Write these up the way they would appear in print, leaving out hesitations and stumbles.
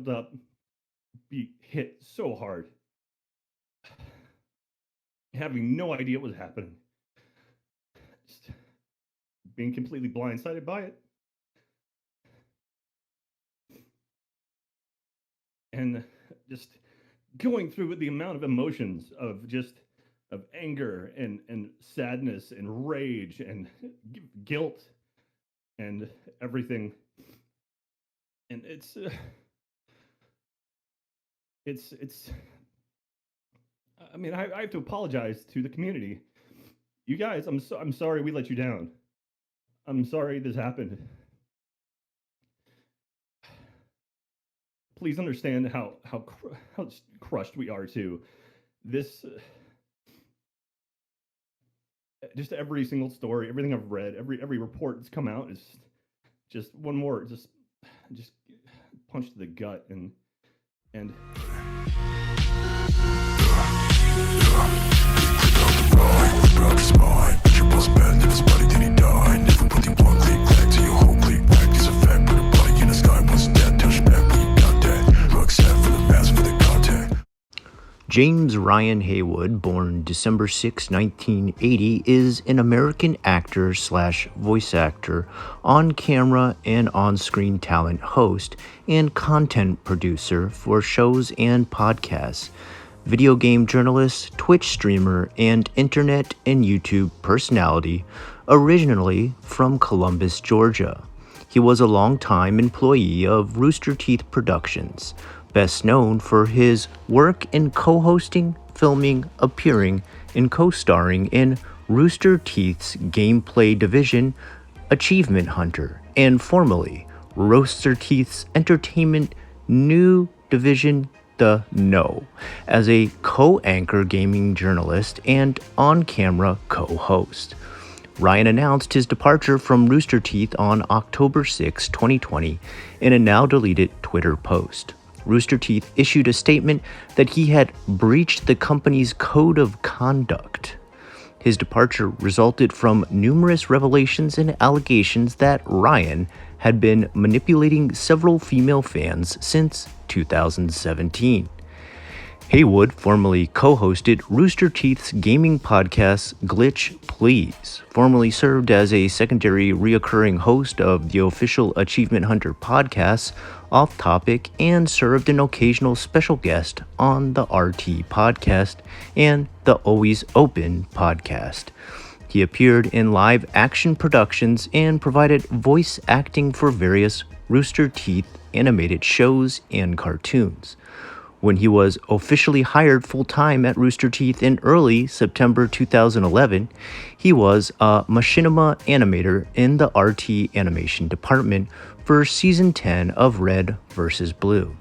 leveled up, be hit so hard, having no idea what was happening, just being completely blindsided by it, and just going through with the amount of emotions of anger and sadness and rage and guilt and everything. And it's I mean, I have to apologize to the community. You guys, I'm sorry we let you down. I'm sorry this happened. Please understand how crushed we are too. This just every single story, everything I've read, every report that's come out is just one more just punch to the gut and James Ryan Haywood, born December 6, 1980, is an American actor / voice actor, on-camera and on-screen talent host, and content producer for shows and podcasts, video game journalist, Twitch streamer, and internet and YouTube personality, originally from Columbus, Georgia. He was a longtime employee of Rooster Teeth Productions, best known for his work in co-hosting, filming, appearing, and co-starring in Rooster Teeth's gameplay division, Achievement Hunter, and formerly Rooster Teeth's entertainment new division, The No, as a co-anchor gaming journalist and on-camera co-host. Ryan announced his departure from Rooster Teeth on October 6, 2020, in a now-deleted Twitter post. Rooster Teeth issued a statement that he had breached the company's code of conduct. His departure resulted from numerous revelations and allegations that Ryan had been manipulating several female fans since 2017. Haywood formerly co-hosted Rooster Teeth's gaming podcast Glitch Please, formerly served as a secondary reoccurring host of the official Achievement Hunter podcast, Off Topic, and served an occasional special guest on the RT podcast and the Always Open podcast. He appeared in live action productions and provided voice acting for various Rooster Teeth animated shows and cartoons. When he was officially hired full-time at Rooster Teeth in early September 2011, he was a machinima animator in the RT animation department for Season 10 of Red vs. Blue.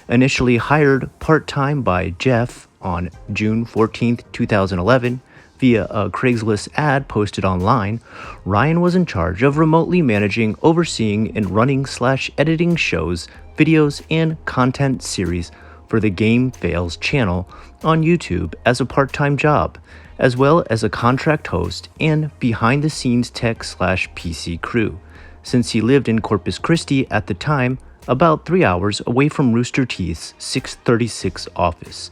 Initially hired part-time by Jeff on June 14, 2011, via a Craigslist ad posted online, Ryan was in charge of remotely managing, overseeing, and running / editing shows, videos, and content series for the Game Fails channel on YouTube as a part-time job, as well as a contract host and behind-the-scenes tech / PC crew, since he lived in Corpus Christi at the time, about 3 hours away from Rooster Teeth's 636 office.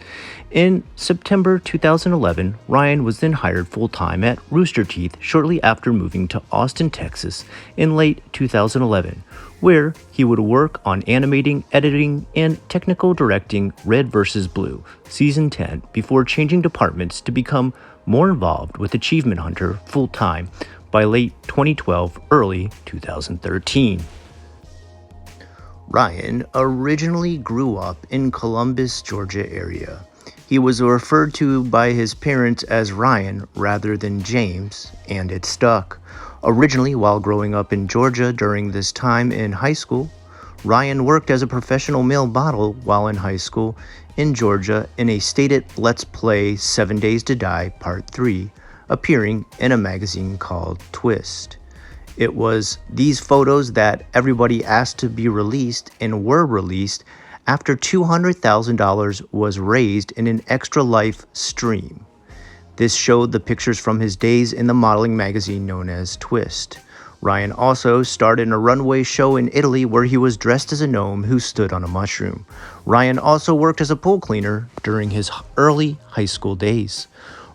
In September 2011, Ryan was then hired full-time at Rooster Teeth shortly after moving to Austin, Texas in late 2011, where he would work on animating, editing, and technical directing Red vs. Blue Season 10 before changing departments to become more involved with Achievement Hunter full-time by late 2012, early 2013. Ryan originally grew up in Columbus, Georgia area. He was referred to by his parents as Ryan rather than James, and it stuck. Originally, while growing up in Georgia during this time in high school, Ryan worked as a professional male model while in high school in Georgia in a stated Let's Play 7 Days to Die Part 3, appearing in a magazine called Twist. It was these photos that everybody asked to be released and were released after $200,000 was raised in an Extra Life stream. This showed the pictures from his days in the modeling magazine known as Twist. Ryan also starred in a runway show in Italy where he was dressed as a gnome who stood on a mushroom. Ryan also worked as a pool cleaner during his early high school days.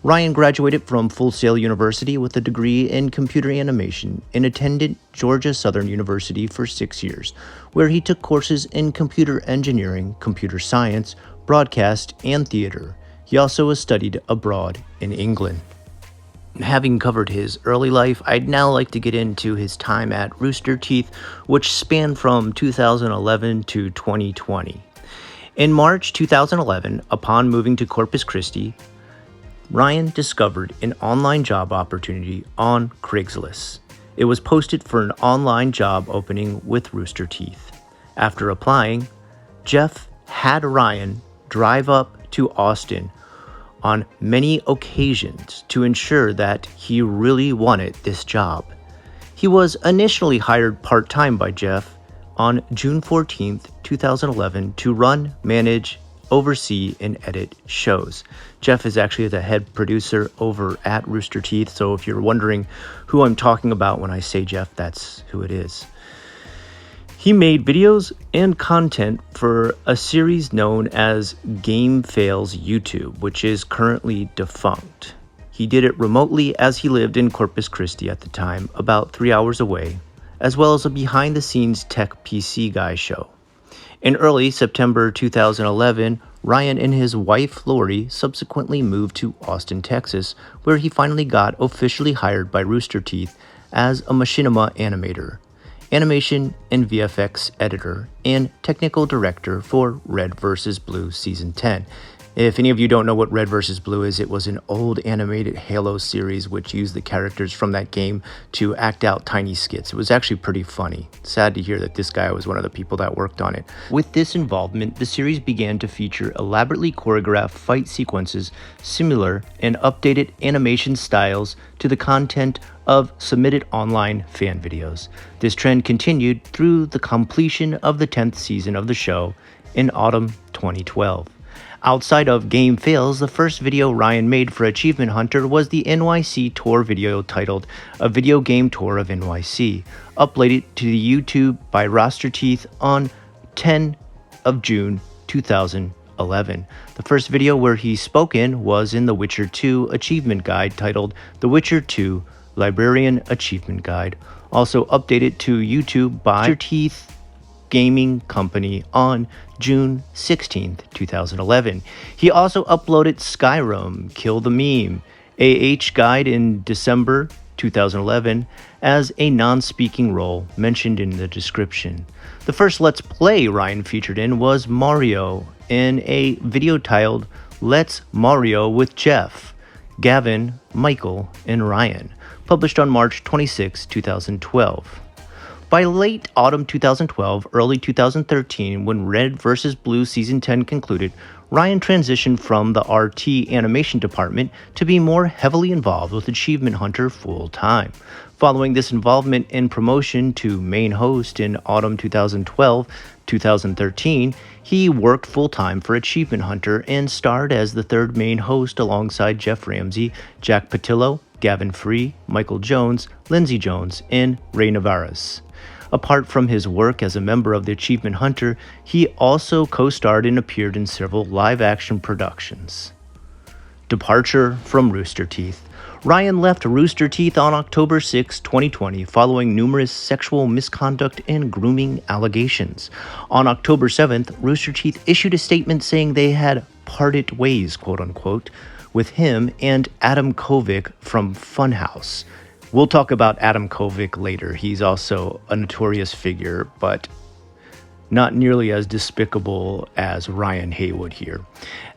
Ryan graduated from Full Sail University with a degree in computer animation and attended Georgia Southern University for 6 years, where he took courses in computer engineering, computer science, broadcast, and theater. He also studied abroad in England. Having covered his early life, I'd now like to get into his time at Rooster Teeth, which spanned from 2011 to 2020. In March 2011, upon moving to Corpus Christi, Ryan discovered an online job opportunity on Craigslist. It was posted for an online job opening with Rooster Teeth. After applying, Jeff had Ryan drive up to Austin on many occasions to ensure that he really wanted this job. He was initially hired part-time by Jeff on June 14th, 2011 to run, manage, oversee, and edit shows. Jeff is actually the head producer over at Rooster Teeth, so if you're wondering who I'm talking about when I say Jeff, that's who it is. He made videos and content for a series known as Game Fails YouTube, which is currently defunct. He did it remotely as he lived in Corpus Christi at the time, about 3 hours away, as well as a behind-the-scenes tech PC guy show. In early September 2011, Ryan and his wife Lori subsequently moved to Austin, Texas, where he finally got officially hired by Rooster Teeth as a machinima animator, animation and VFX editor, and technical director for Red vs. Blue Season 10. If any of you don't know what Red vs. Blue is, it was an old animated Halo series which used the characters from that game to act out tiny skits. It was actually pretty funny. Sad to hear that this guy was one of the people that worked on it. With this involvement, the series began to feature elaborately choreographed fight sequences, similar and updated animation styles to the content of submitted online fan videos. This trend continued through the completion of the 10th season of the show in autumn 2012. Outside of Game Fails, the first video Ryan made for Achievement Hunter was the NYC tour video titled A Video Game Tour of NYC, uploaded to the YouTube by Rooster Teeth on 10 of June 2011. The first video where he spoke in was in The Witcher 2 Achievement Guide titled The Witcher 2 Librarian Achievement Guide, also updated to YouTube by Rooster Teeth Gaming Company on June 16th, 2011. He also uploaded Skyrim Kill the Meme AH Guide in December 2011 as a non-speaking role mentioned in the description. The first Let's Play Ryan featured in was Mario in a video titled Let's Mario with Jeff, Gavin, Michael, and Ryan, published on March 26, 2012. By late autumn 2012, early 2013, when Red vs. Blue Season 10 concluded, Ryan transitioned from the RT animation department to be more heavily involved with Achievement Hunter full-time. Following this involvement and promotion to main host in autumn 2012-2013, he worked full-time for Achievement Hunter and starred as the third main host alongside Jeff Ramsey, Jack Patillo, Gavin Free, Michael Jones, Lindsey Jones, and Ray Navarez. Apart from his work as a member of the Achievement Hunter, he also co-starred and appeared in several live-action productions. Departure from Rooster Teeth. Ryan left Rooster Teeth on October 6, 2020, following numerous sexual misconduct and grooming allegations. On October 7th, Rooster Teeth issued a statement saying they had parted ways, quote-unquote, with him and Adam Kovic from Funhaus. We'll talk about Adam Kovic later. He's also a notorious figure, but not nearly as despicable as Ryan Haywood here,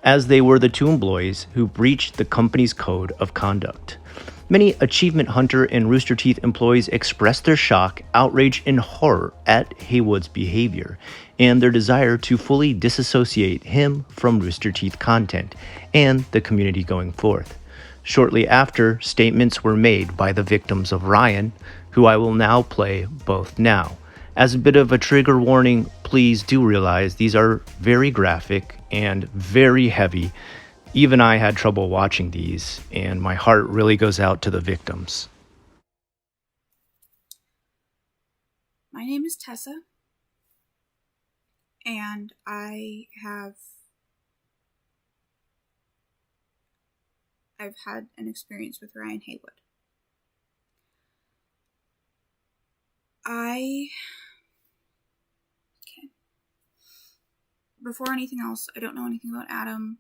as they were the two employees who breached the company's code of conduct. Many Achievement Hunter and Rooster Teeth employees expressed their shock, outrage, and horror at Haywood's behavior, and their desire to fully disassociate him from Rooster Teeth content and the community going forth. Shortly after, statements were made by the victims of Ryan, who I will now play both now. As a bit of a trigger warning, please do realize these are very graphic and very heavy. Even I had trouble watching these, and my heart really goes out to the victims. My name is Tessa, and I've had an experience with Ryan Haywood. Before anything else, I don't know anything about Adam.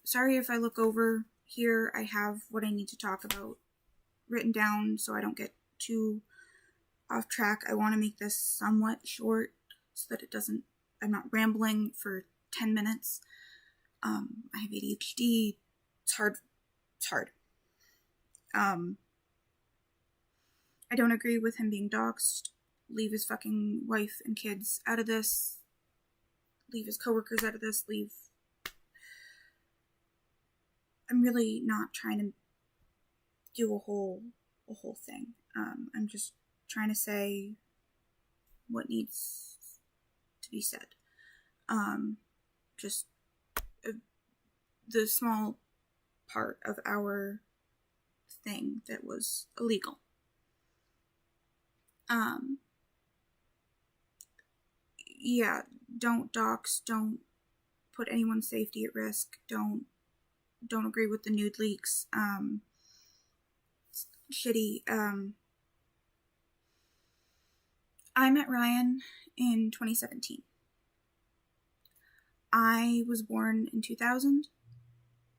Sorry if I look over here. I have what I need to talk about written down so I don't get too off track. I want to make this somewhat short so that I'm not rambling for 10 minutes. I have ADHD. It's hard. I don't agree with him being doxxed. Leave his fucking wife and kids out of this. Leave his coworkers out of this. I'm really not trying to do a whole thing. I'm just trying to say what needs to be said. Just the small part of our thing that was illegal. Yeah, don't dox, don't put anyone's safety at risk, don't agree with the nude leaks, shitty. I met Ryan in 2017. I was born in 2000.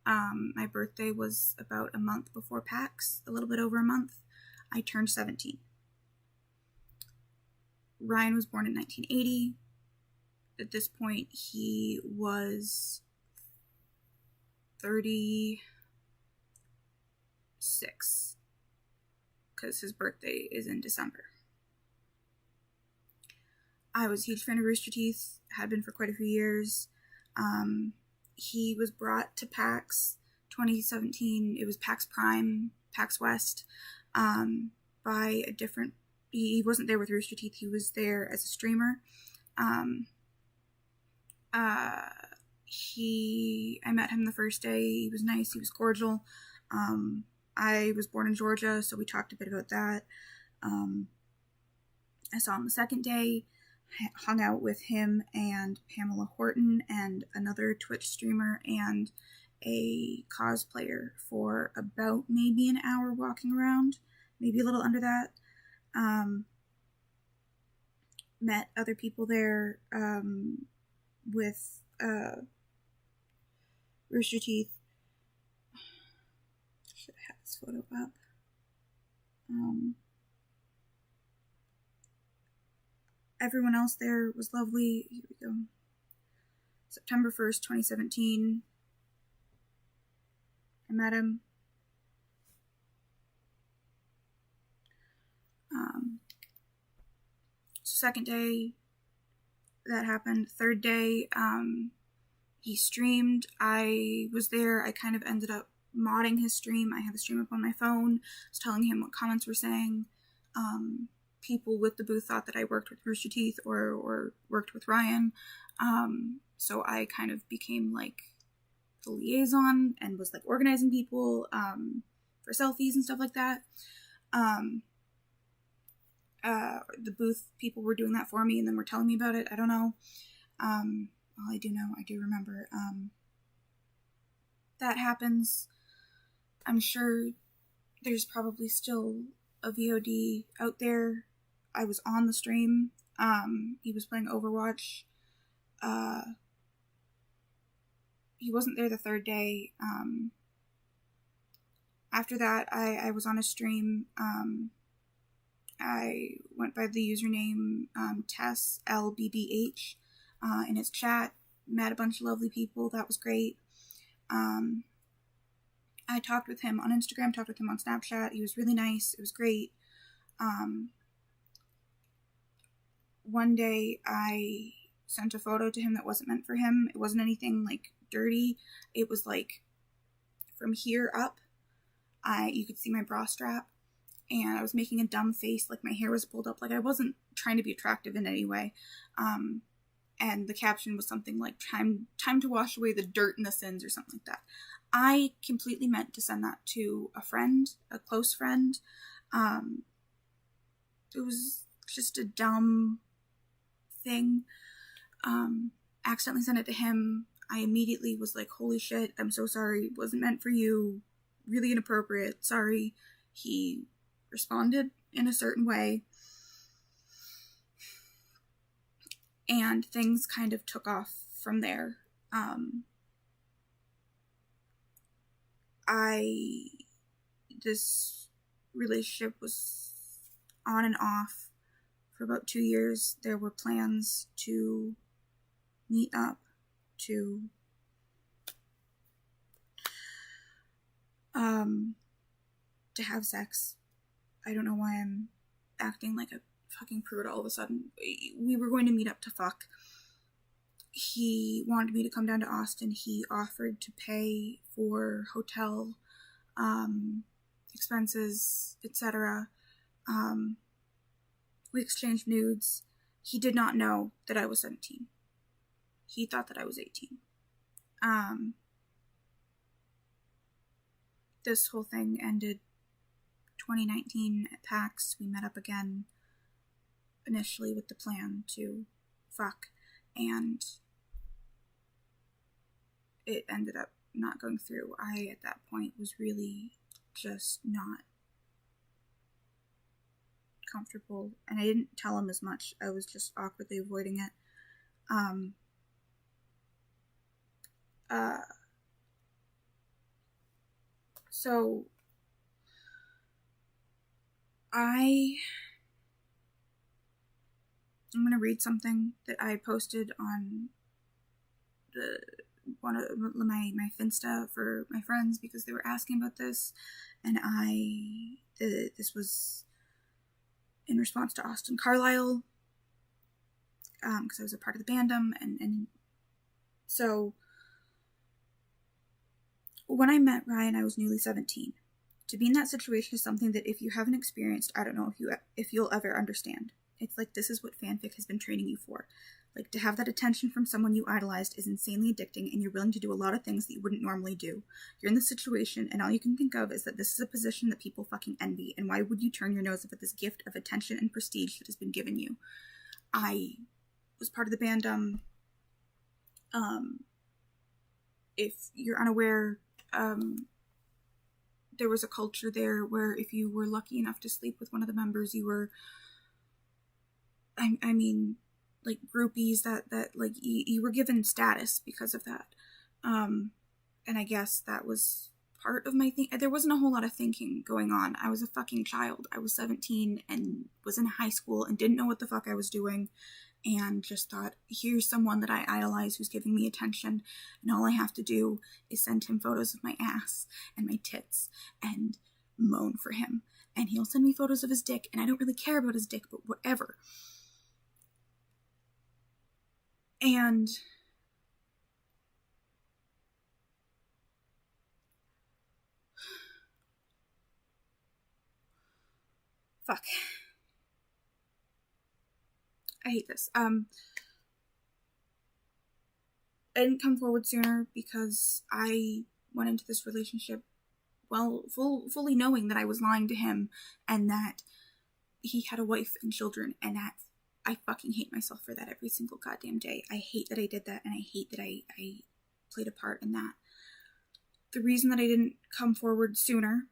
My birthday was about a month before PAX, a little bit over a month. I turned 17. Ryan was born in 1980. At this point, he was 36, because his birthday is in December. I was a huge fan of Rooster Teeth, had been for quite a few years. He was brought to PAX 2017. It was PAX Prime, PAX West, by a different. He wasn't there with Rooster Teeth. He was there as a streamer. I met him the first day. He was nice. He was cordial. I was born in Georgia, so we talked a bit about that. I saw him the second day. Hung out with him and Pamela Horton and another Twitch streamer and a cosplayer for about maybe an hour walking around, maybe a little under that. Met other people there with Rooster Teeth. Should have this photo up. Everyone else there was lovely. Here we go. September 1st, 2017. I met him. Second day, that happened. Third day, he streamed. I was there. I kind of ended up modding his stream. I had the stream up on my phone. I was telling him what comments were saying. People with the booth thought that I worked with Rooster Teeth or worked with Ryan. So I kind of became like the liaison and was like organizing people for selfies and stuff like that. The booth people were doing that for me and then were telling me about it. I don't know. Well, I do know. I do remember. That happens. I'm sure there's probably still a VOD out there. I was on the stream. He was playing Overwatch. He wasn't there the third day. After that, I was on a stream. I went by the username Tess LBBH in his chat. Met a bunch of lovely people. That was great. I talked with him on Instagram, talked with him on Snapchat. He was really nice. It was great. One day I sent a photo to him that wasn't meant for him. It wasn't anything like dirty. It was like from here up, you could see my bra strap, and I was making a dumb face, like my hair was pulled up, like I wasn't trying to be attractive in any way. And the caption was something like time to wash away the dirt and the sins or something like that. I completely meant to send that to a friend, a close friend. It was just a dumb thing. Accidentally sent it to him. I immediately was like, holy shit, I'm so sorry. It wasn't meant for you. Really inappropriate. Sorry. He responded in a certain way. And things kind of took off from there. This relationship was on and off for about 2 years. There were plans to meet up, to have sex. I don't know why I'm acting like a fucking prude all of a sudden. We were going to meet up to fuck. He wanted me to come down to Austin. He offered to pay for hotel expenses, etc. We exchanged nudes. He did not know that I was 17. He thought that I was 18. This whole thing ended 2019 at PAX. We met up again, initially with the plan to fuck, and it ended up not going through. I, at that point, was really just not comfortable, and I didn't tell him as much. I was just awkwardly avoiding it. So I'm gonna read something that I posted on one of my Finsta for my friends because they were asking about this, and this was in response to Austin Carlisle, because I was a part of the bandom, and so when I met Ryan, I was newly 17. To be in that situation is something that if you haven't experienced, I don't know if you'll ever understand. It's like, this is what fanfic has been training you for. Like, to have that attention from someone you idolized is insanely addicting, and you're willing to do a lot of things that you wouldn't normally do. You're in this situation, and all you can think of is that this is a position that people fucking envy, and why would you turn your nose up at this gift of attention and prestige that has been given you? I was part of the bandom. If you're unaware, there was a culture there where if you were lucky enough to sleep with one of the members, you were, I mean, like, groupies that like, you were given status because of that. And I guess that was part of my thing. There wasn't a whole lot of thinking going on. I was a fucking child. I was 17 and was in high school and didn't know what the fuck I was doing, and just thought, here's someone that I idolize who's giving me attention, and all I have to do is send him photos of my ass and my tits and moan for him, and he'll send me photos of his dick, and I don't really care about his dick, but whatever. And fuck, I hate this. I didn't come forward sooner because I went into this relationship, well, fully knowing that I was lying to him and that he had a wife and children, and that I fucking hate myself for that every single goddamn day. I hate that I did that, and I hate that I played a part in that. The reason that I didn't come forward sooner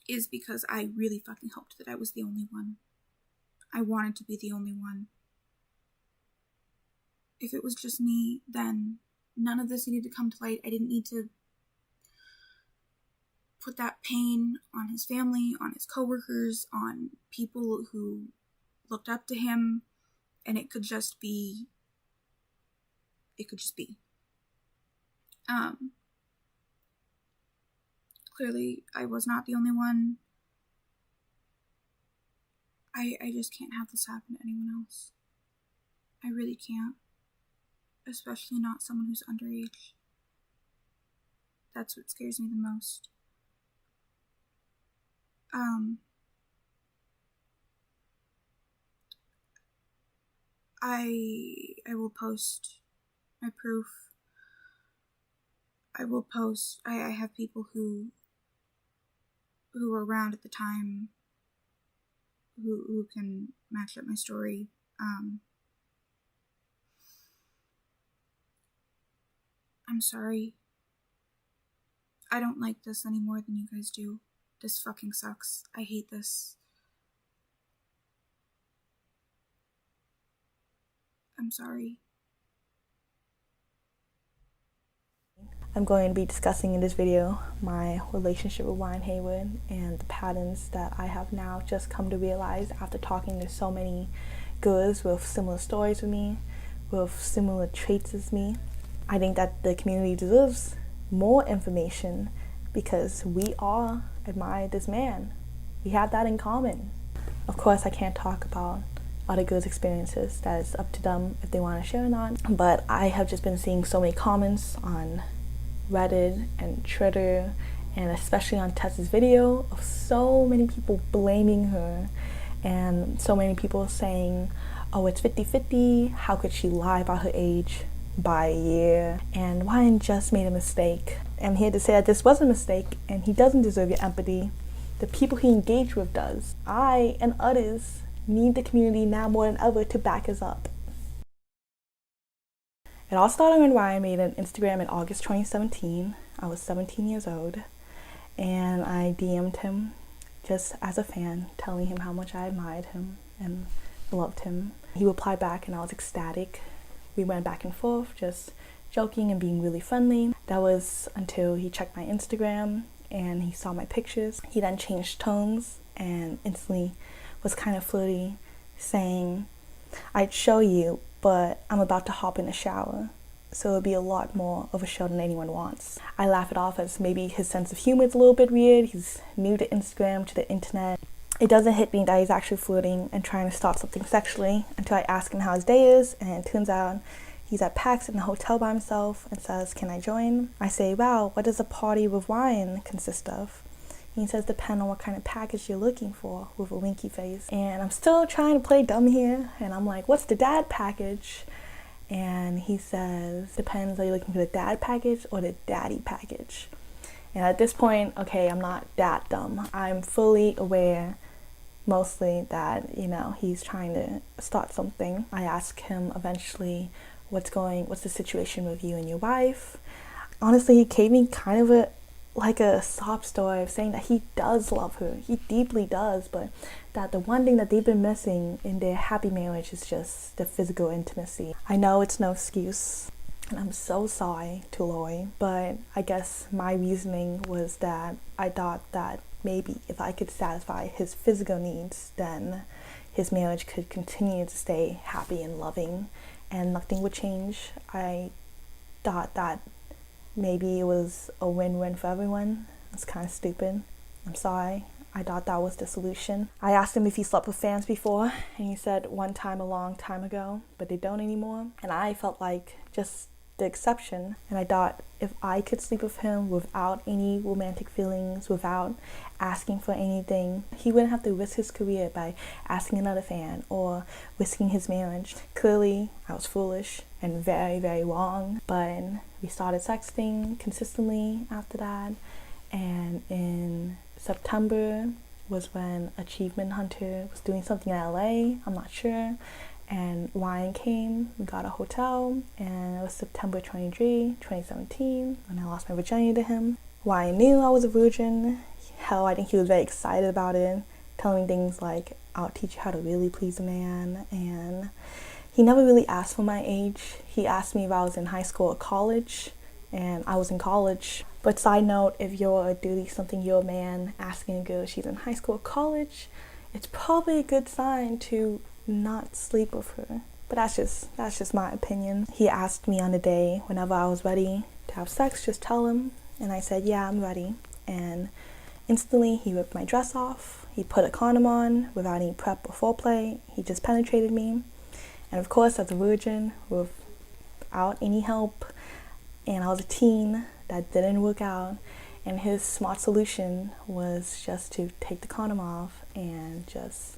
is because I really fucking hoped that I was the only one. I wanted to be the only one. If it was just me, then none of this needed to come to light. I didn't need to put that pain on his family, on his coworkers, on people who looked up to him, and it could just be. Clearly, I was not the only one. I just can't have this happen to anyone else. I really can't. Especially not someone who's underage. That's what scares me the most. I will post my proof. I will post. I have people who were around at the time who can match up my story. I'm sorry. I don't like this any more than you guys do. This fucking sucks. I hate this. I'm sorry. I'm going to be discussing in this video my relationship with Ryan Haywood and the patterns that I have now just come to realize after talking to so many girls with similar stories with me, with similar traits as me. I think that the community deserves more information because we all admire this man. We have that in common. Of course, I can't talk about other girls' experiences. That is up to them if they want to share or not. But I have just been seeing so many comments on Reddit and Twitter, and especially on Tessa's video, of so many people blaming her and so many people saying, oh, it's 50-50, how could she lie about her age by a year, and Ryan just made a mistake. I'm here to say that this was a mistake and he doesn't deserve your empathy. The people he engaged with does. I and others need the community now more than ever to back us up. It all started when Ryan made an Instagram in August 2017. I was 17 years old, and I DM'd him just as a fan, telling him how much I admired him and loved him. He replied back and I was ecstatic. We went back and forth, just joking and being really friendly. That was until he checked my Instagram and he saw my pictures. He then changed tones and instantly was kind of flirty, saying, I'd show you, but I'm about to hop in the shower, so it'll be a lot more of a show than anyone wants. I laugh it off as maybe his sense of humor is a little bit weird. He's new to Instagram, to the internet. It doesn't hit me that he's actually flirting and trying to start something sexually until I ask him how his day is, and it turns out he's at PAX in the hotel by himself and says, can I join? I say, wow, what does a party with Ryan consist of? He says, depend on what kind of package you're looking for, with a winky face. And I'm still trying to play dumb here, and I'm like, what's the dad package? And he says, depends, are you looking for the dad package or the daddy package? And at this point, okay, I'm not that dumb. I'm fully aware, mostly, that, he's trying to start something. I ask him eventually, what's the situation with you and your wife? Honestly, he gave me kind of a sob story of saying that he does love her. He deeply does, but that the one thing that they've been missing in their happy marriage is just the physical intimacy. I know it's no excuse, and I'm so sorry to Lori, but I guess my reasoning was that I thought that maybe if I could satisfy his physical needs, then his marriage could continue to stay happy and loving, and nothing would change. I thought that maybe it was a win-win for everyone. It's kind of stupid. I'm sorry. I thought that was the solution. I asked him if he slept with fans before, and he said one time a long time ago, but they don't anymore. And I felt like just the exception. And I thought if I could sleep with him without any romantic feelings, without asking for anything, he wouldn't have to risk his career by asking another fan or risking his marriage. Clearly, I was foolish and very, very wrong, but we started sexting consistently after that, and in September was when Achievement Hunter was doing something in LA, I'm not sure, and Ryan came, we got a hotel, and it was September 23, 2017, when I lost my virginity to him. Ryan knew I was a virgin. Hell, I think he was very excited about it, telling me things like, I'll teach you how to really please a man, and he never really asked for my age. He asked me if I was in high school or college, and I was in college. But side note, if you're a duty something, you're a man asking a girl if she's in high school or college, it's probably a good sign to not sleep with her. But that's just my opinion. He asked me on the day whenever I was ready to have sex, just tell him. And I said, yeah, I'm ready. And instantly he ripped my dress off. He put a condom on without any prep or foreplay. He just penetrated me. And of course, as a virgin, without any help, and I was a teen, that didn't work out. And his smart solution was just to take the condom off and just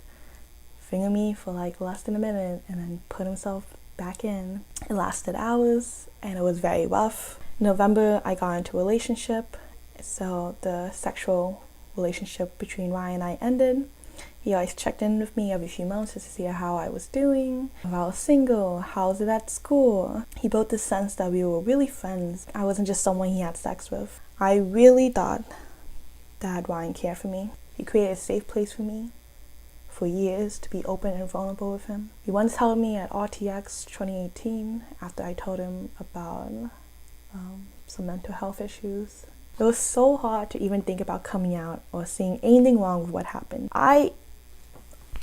finger me for like less than a minute and then put himself back in. It lasted hours and it was very rough. November, I got into a relationship, so the sexual relationship between Ryan and I ended. He always checked in with me every few months just to see how I was doing, if I was single, how's it at school. He built this sense that we were really friends. I wasn't just someone he had sex with. I really thought that Ryan cared for me. He created a safe place for me for years to be open and vulnerable with him. He once held me at RTX 2018 after I told him about some mental health issues. It was so hard to even think about coming out or seeing anything wrong with what happened. I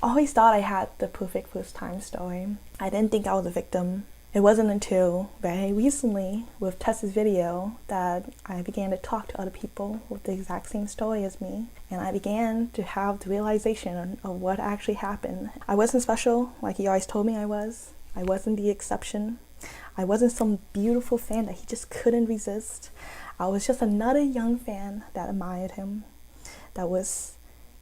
always thought I had the perfect first time story. I didn't think I was a victim. It wasn't until very recently with Tessa's video that I began to talk to other people with the exact same story as me, and I began to have the realization of what actually happened. I wasn't special like he always told me I was. I wasn't the exception. I wasn't some beautiful fan that he just couldn't resist. I was just another young fan that admired him, that was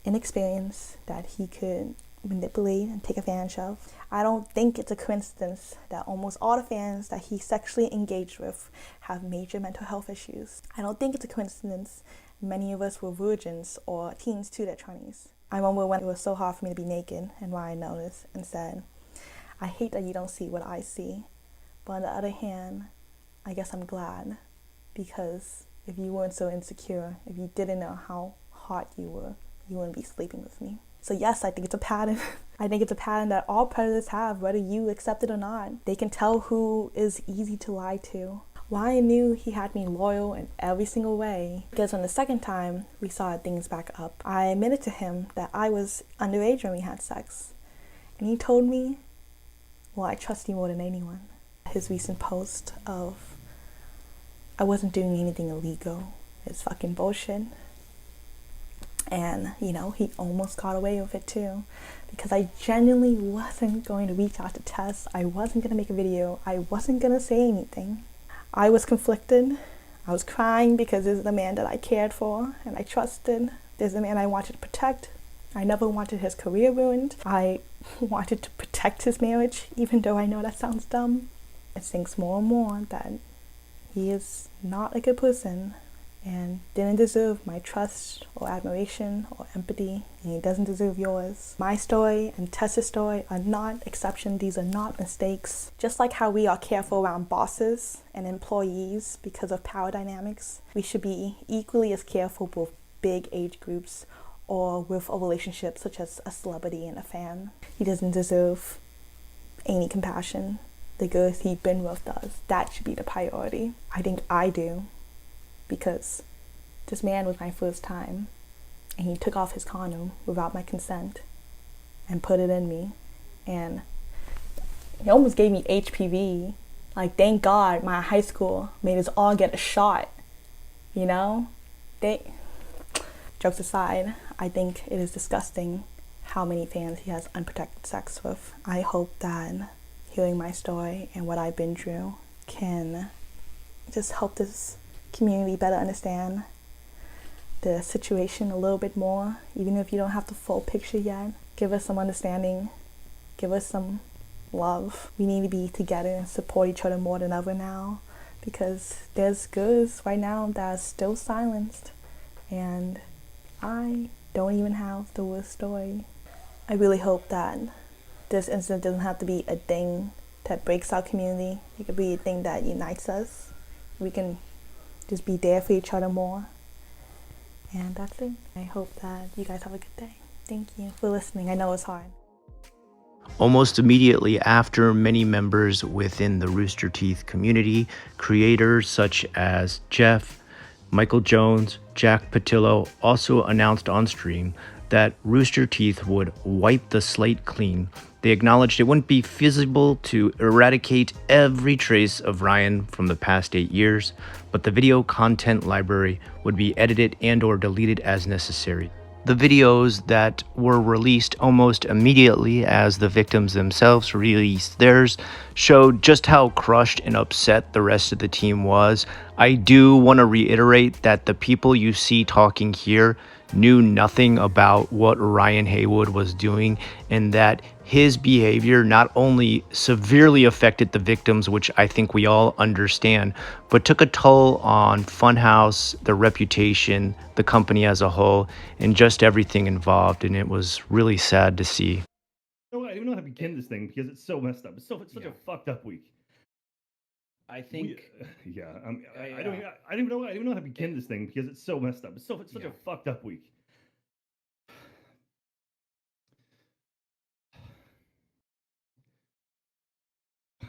inexperienced, that he could manipulate and take advantage of. I don't think it's a coincidence that almost all the fans that he sexually engaged with have major mental health issues. I don't think it's a coincidence many of us were virgins or teens to their 20s. I remember when it was so hard for me to be naked and Ryan noticed and said, "I hate that you don't see what I see. But on the other hand, I guess I'm glad, because if you weren't so insecure, if you didn't know how hot you were, you wouldn't be sleeping with me." So yes, I think it's a pattern. I think it's a pattern that all predators have, whether you accept it or not. They can tell who is easy to lie to. Ryan knew he had me loyal in every single way, because on the second time we saw things back up, I admitted to him that I was underage when we had sex. And he told me, "Well, I trust you more than anyone." His recent post of I wasn't doing anything illegal is fucking bullshit. And, he almost got away with it too, because I genuinely wasn't going to reach out to Tess. I wasn't going to make a video. I wasn't going to say anything. I was conflicted. I was crying because this is the man that I cared for and I trusted. This is the man I wanted to protect. I never wanted his career ruined. I wanted to protect his marriage, even though I know that sounds dumb. It sinks more and more that he is not a good person and didn't deserve my trust or admiration or empathy, and he doesn't deserve yours. My story and Tessa's story are not exceptions. These are not mistakes. Just like how we are careful around bosses and employees because of power dynamics, we should be equally as careful with big age groups or with a relationship such as a celebrity and a fan. He doesn't deserve any compassion. The girls he's been with does. That should be the priority. I think I do, because this man was my first time, and he took off his condom without my consent and put it in me, and he almost gave me HPV. Like, thank God my high school made us all get a shot, Jokes aside, I think it is disgusting how many fans he has unprotected sex with. I hope that hearing my story and what I've been through can just help this community better understand the situation a little bit more, even if you don't have the full picture yet. Give us some understanding, give us some love. We need to be together and support each other more than ever now, because there's girls right now that are still silenced, and I don't even have the worst story. I really hope that this incident doesn't have to be a thing that breaks our community. It could be a thing that unites us. We can just be there for each other more. And that's it. I hope that you guys have a good day. Thank you for listening. I know it's hard. Almost immediately after, many members within the Rooster Teeth community, creators such as Jeff, Michael Jones, Jack Patillo, also announced on stream that Rooster Teeth would wipe the slate clean. They acknowledged it wouldn't be feasible to eradicate every trace of Ryan from the past 8 years, but the video content library would be edited and/or deleted as necessary. The videos that were released almost immediately as the victims themselves released theirs showed just how crushed and upset the rest of the team was. I do want to reiterate that the people you see talking here knew nothing about what Ryan Haywood was doing, and that his behavior not only severely affected the victims, which I think we all understand, but took a toll on Funhaus, the reputation, the company as a whole, and just everything involved. And it was really sad to see. No, I don't even know how to begin this thing because it's so messed up. It's such a fucked up week. I think yeah. I don't even know how to begin this thing because it's so messed up. It's such a fucked up week.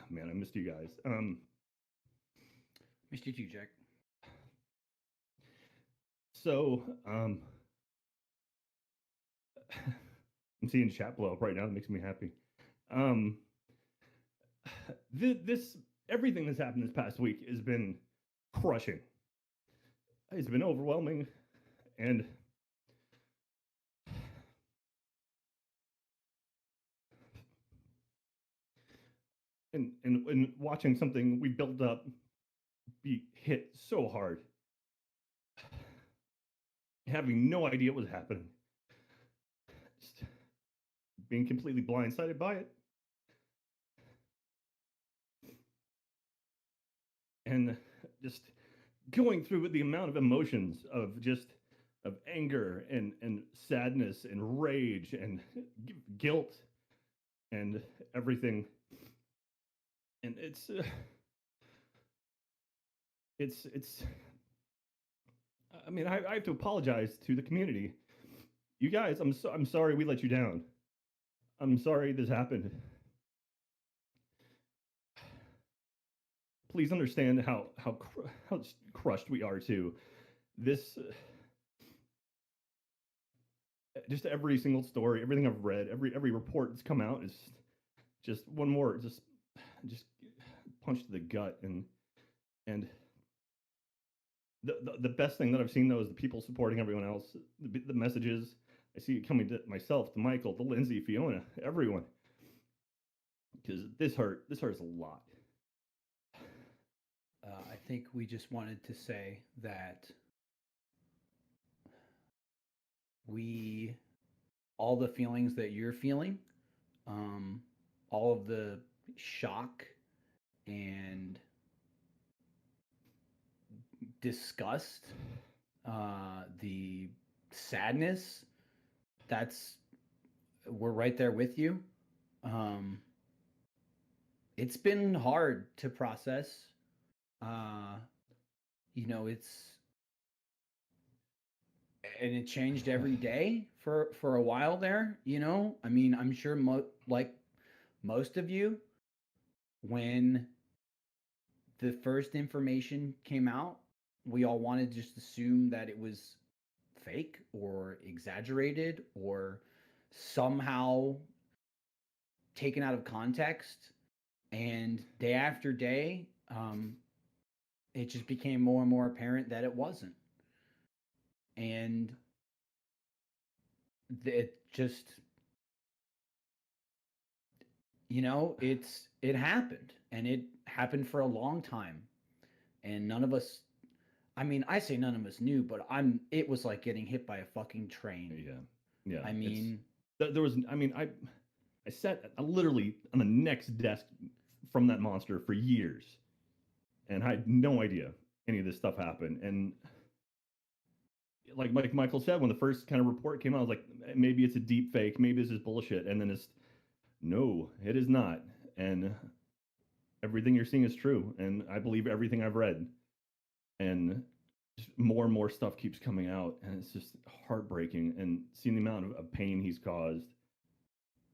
Man, I missed you guys. missed you too, Jack. So, I'm seeing chat blow up right now. That makes me happy. This everything that's happened this past week has been crushing. It's been overwhelming, and watching something we built up be hit so hard, having no idea what was happening, just being completely blindsided by it, and just going through the amount of emotions of anger and sadness and rage and guilt and everything. And it's I mean, I have to apologize to the community. You guys, I'm sorry we let you down. I'm sorry this happened. Please understand how crushed we are too. This just every single story, everything I've read, every report that's come out is just one more just punch to the gut. And the best thing that I've seen though is the people supporting everyone else. The messages I see it coming to myself, to Michael, to Lindsay, Fiona, everyone, because this hurts a lot. I think we just wanted to say that all the feelings that you're feeling, all of the shock and disgust, the sadness, we're right there with you. It's been hard to process. And it changed every day for a while there. I mean, I'm sure like most of you, when the first information came out, we all wanted to just assume that it was fake or exaggerated or somehow taken out of context. And day after day, it just became more and more apparent that it wasn't. And it just, it happened, and it happened for a long time. And none of us, I mean, I say none of us knew, but it was like getting hit by a fucking train. Yeah. I mean, I sat literally on the next desk from that monster for years, and I had no idea any of this stuff happened. And like Michael said, when the first kind of report came out, I was like, maybe it's a deep fake, maybe this is bullshit. And then no, it is not. And everything you're seeing is true. And I believe everything I've read. And just more and more stuff keeps coming out. And it's just heartbreaking. And seeing the amount of pain he's caused.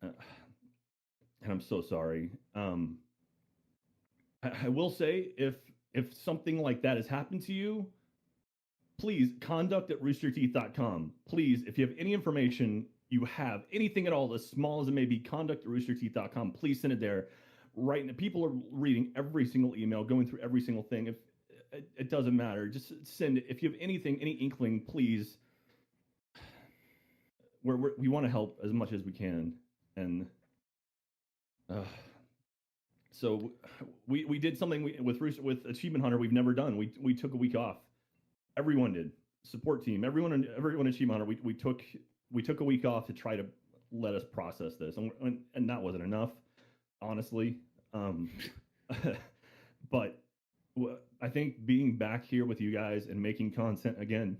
And I'm so sorry. I will say, if something like that has happened to you, please, conduct@roosterteeth.com. Please, if you have any information, you have anything at all, as small as it may be, conduct@roosterteeth.com. Please send it there. Right now, people are reading every single email, going through every single thing. If it doesn't matter, just send it. If you have anything, any inkling, please. We want to help as much as we can. And so we did something with Achievement Hunter we've never done. We took a week off. Everyone did. Support team, everyone at Achievement Hunter, we took a week off to try to let us process this, and that wasn't enough, honestly. But I think being back here with you guys and making content again,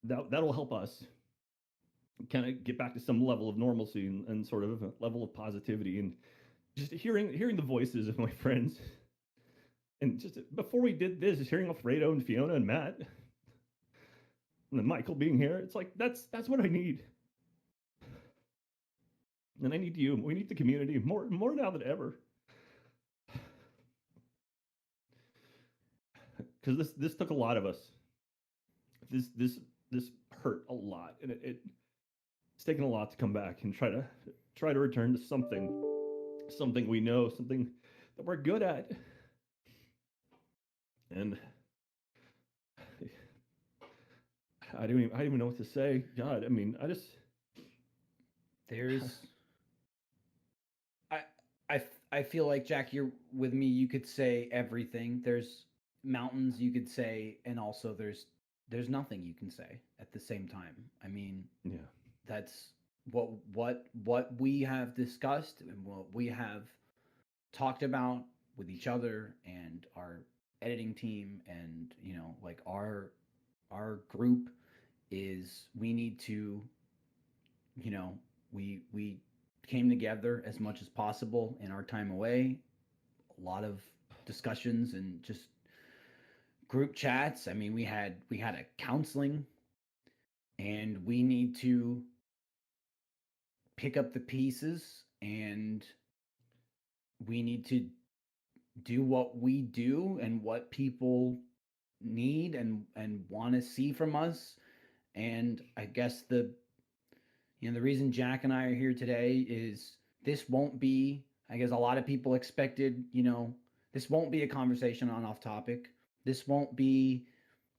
that'll help us kind of get back to some level of normalcy and sort of a level of positivity, and just hearing the voices of my friends. And just before we did this, just hearing Alfredo and Fiona and Matt and Michael being here, it's like that's what I need. And I need you. We need the community more now than ever. Because this took a lot of us. This hurt a lot, and it's taken a lot to come back and try to return to something we know, something that we're good at. And I don't even know what to say. God, I mean, I feel like, Jack, you're with me. You could say everything. There's mountains you could say, and also there's nothing you can say at the same time. I mean, yeah, that's what we have discussed and what we have talked about with each other and our editing team, and like our group is, we need to, we came together as much as possible in our time away. A lot of discussions and just group chats. I mean, we had a counseling, and we need to pick up the pieces, and we need to do what we do and what people need and want to see from us. And I guess the reason Jack and I are here today is this won't be, I guess a lot of people expected, this won't be a conversation on off topic. This won't be,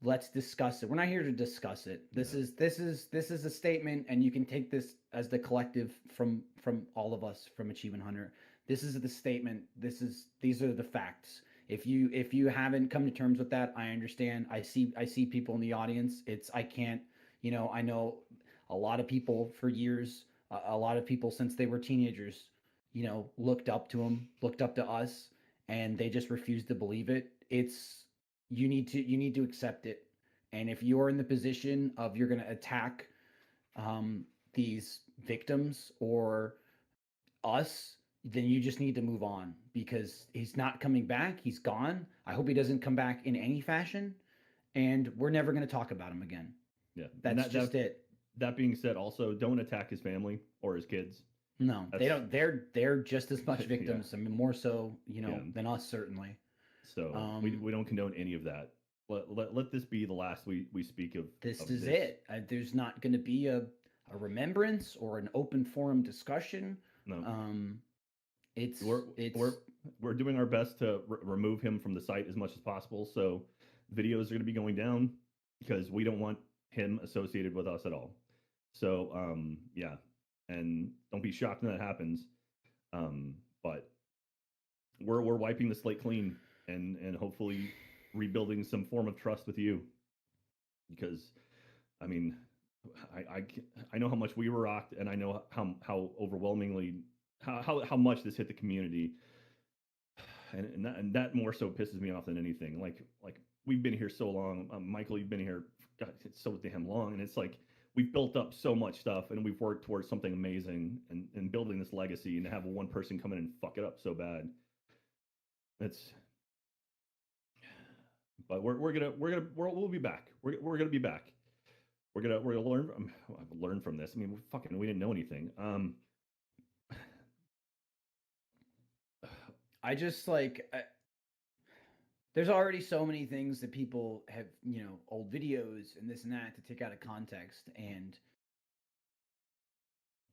let's discuss it. We're not here to discuss it. This is a statement, and you can take this as the collective from all of us from Achievement Hunter. This is the statement. These are the facts. If you haven't come to terms with that, I understand. I see people in the audience. I can't, I know a lot of people for years, a lot of people since they were teenagers, looked up to him, looked up to us, and they just refused to believe it. You need to accept it. And if you're in the position of you're going to attack these victims or us, then you just need to move on, because he's not coming back. He's gone. I hope he doesn't come back in any fashion, and we're never going to talk about him again. Yeah. That's just it. That being said, also don't attack his family or his kids. No, they don't. They're just as much victims. Yeah. I mean, more so, than us, certainly. So we don't condone any of that. Let this be the last we speak of. This is it. There's not going to be a remembrance or an open forum discussion. No. We're doing our best to remove him from the site as much as possible. So videos are going to be going down because we don't want him associated with us at all. So yeah, and don't be shocked when that happens. But we're wiping the slate clean and hopefully rebuilding some form of trust with you, because I mean, I know how much we were rocked, and I know how overwhelmingly how much this hit the community, and that more so pisses me off than anything. Like we've been here so long, Michael, you've been here so damn long, and it's like we've built up so much stuff, and we've worked towards something amazing and building this legacy, and to have one person come in and fuck it up so bad, but we'll be back. We're gonna be back. We're gonna learn from this. I mean, we didn't know anything. I just there's already so many things that people have, old videos and this and that to take out of context. And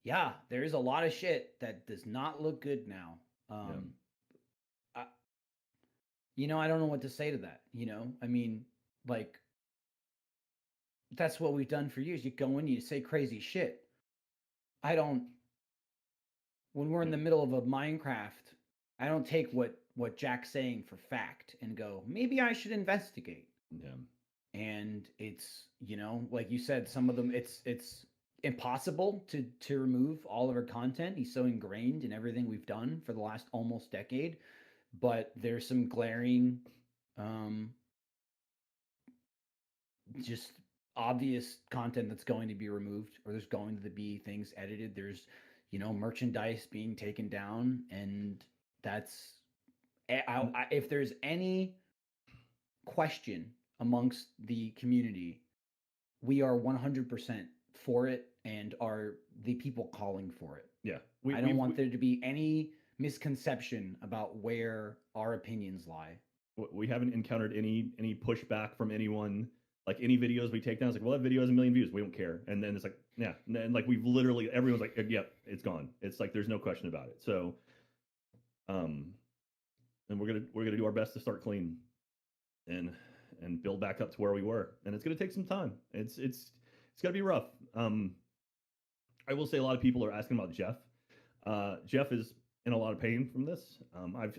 yeah, there is a lot of shit that does not look good now. I don't know what to say to that. I mean, that's what we've done for years. You go in, you say crazy shit. When we're in the middle of a Minecraft, I don't take what Jack's saying for fact and go, maybe I should investigate. Yeah. And it's, like you said, some of them, it's impossible to remove all of our content. He's so ingrained in everything we've done for the last almost decade. But there's some glaring, just obvious content that's going to be removed, or there's going to be things edited. There's, merchandise being taken down, and that's if there's any question amongst the community, we are 100% for it and are the people calling for it. Yeah. I don't want there to be any misconception about where our opinions lie. We haven't encountered any pushback from anyone. Like any videos we take down, it's like, well, that video has 1 million views. We don't care. And then it's like, yeah. And like we've literally, everyone's like, yeah, it's gone. It's like, there's no question about it. So, and we're gonna do our best to start clean and build back up to where we were. And it's gonna take some time. It's gonna be rough. I will say a lot of people are asking about Jeff. Jeff is in a lot of pain from this.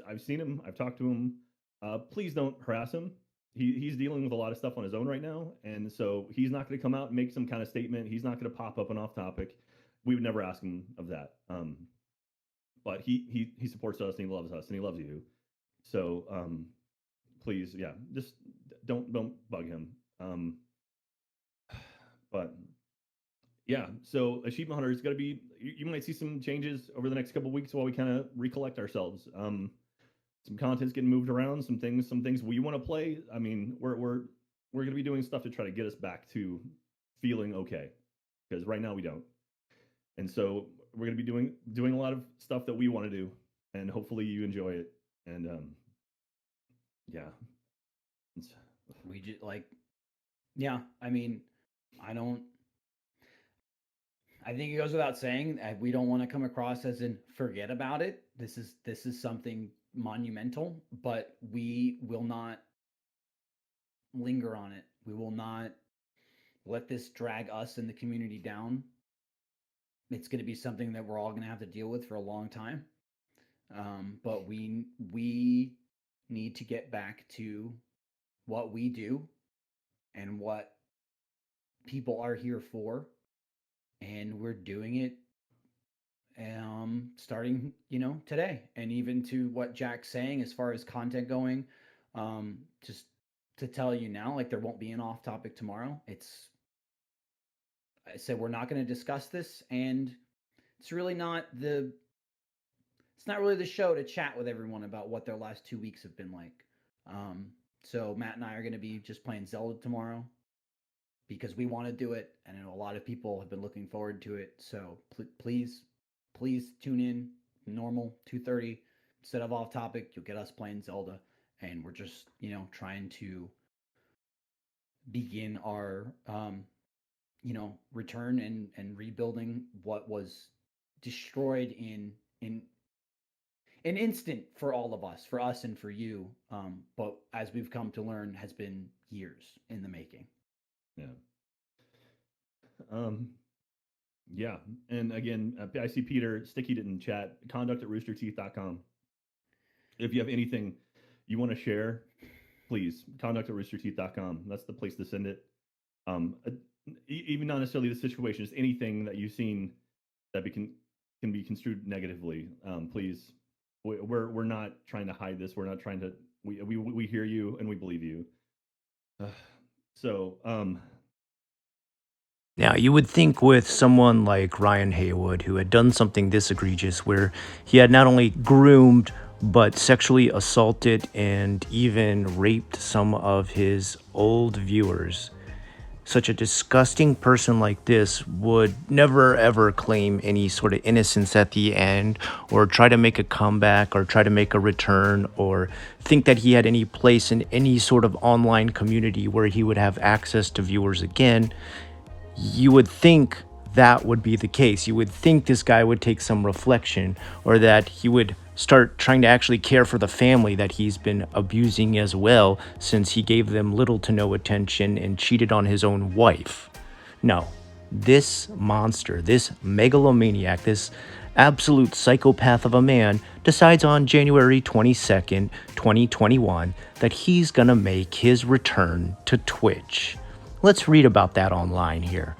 I've seen him. I've talked to him. Please don't harass him. He's dealing with a lot of stuff on his own right now, and so he's not going to come out and make some kind of statement. He's not going to pop up and off topic. We would never ask him of that. But he supports us and he loves us and he loves you. So please, yeah, just don't bug him. But yeah, so Achievement Hunter is going to be. You might see some changes over the next couple of weeks while we kind of recollect ourselves. Some content's getting moved around. Some things we want to play. I mean, we're going to be doing stuff to try to get us back to feeling okay, because right now we don't. And so we're going to be doing a lot of stuff that we want to do, and hopefully you enjoy it. And yeah, we just yeah. I mean, I think it goes without saying we don't want to come across as in forget about it. This is something monumental, but we will not linger on it. We will not let this drag us and the community down. It's going to be something that we're all going to have to deal with for a long time. But we need to get back to what we do and what people are here for. And we're doing it starting, today. And even to what Jack's saying as far as content going, just to tell you now, like there won't be an off topic tomorrow. I said we're not going to discuss this, and it's not really the show to chat with everyone about what their last 2 weeks have been like. So Matt and I are going to be just playing Zelda tomorrow because we want to do it, and I know a lot of people have been looking forward to it. So please tune in normal 2:30 instead of off topic. You'll get us playing Zelda, and we're just trying to begin our return and rebuilding what was destroyed in an instant for all of us, for us and for you. But as we've come to learn, has been years in the making. Yeah. Yeah. And again, I see Peter Sticky didn't chat. conduct@roosterteeth.com. If you have anything you want to share, please conduct@roosterteeth.com. That's the place to send it. Even not necessarily the situation, just anything that you've seen that can be construed negatively. Please, we're not trying to hide this. We're not trying to. We hear you and we believe you. Now, you would think with someone like Ryan Haywood, who had done something this egregious, where he had not only groomed, but sexually assaulted and even raped some of his old viewers, such a disgusting person like this would never ever claim any sort of innocence at the end, or try to make a comeback, or try to make a return, or think that he had any place in any sort of online community where he would have access to viewers again. You would think that would be the case. You would think this guy would take some reflection, or that he would start trying to actually care for the family that he's been abusing as well, since he gave them little to no attention and cheated on his own wife. No, this monster, this megalomaniac, this absolute psychopath of a man decides on January 22nd, 2021, that he's gonna make his return to Twitch. Let's read about that online here.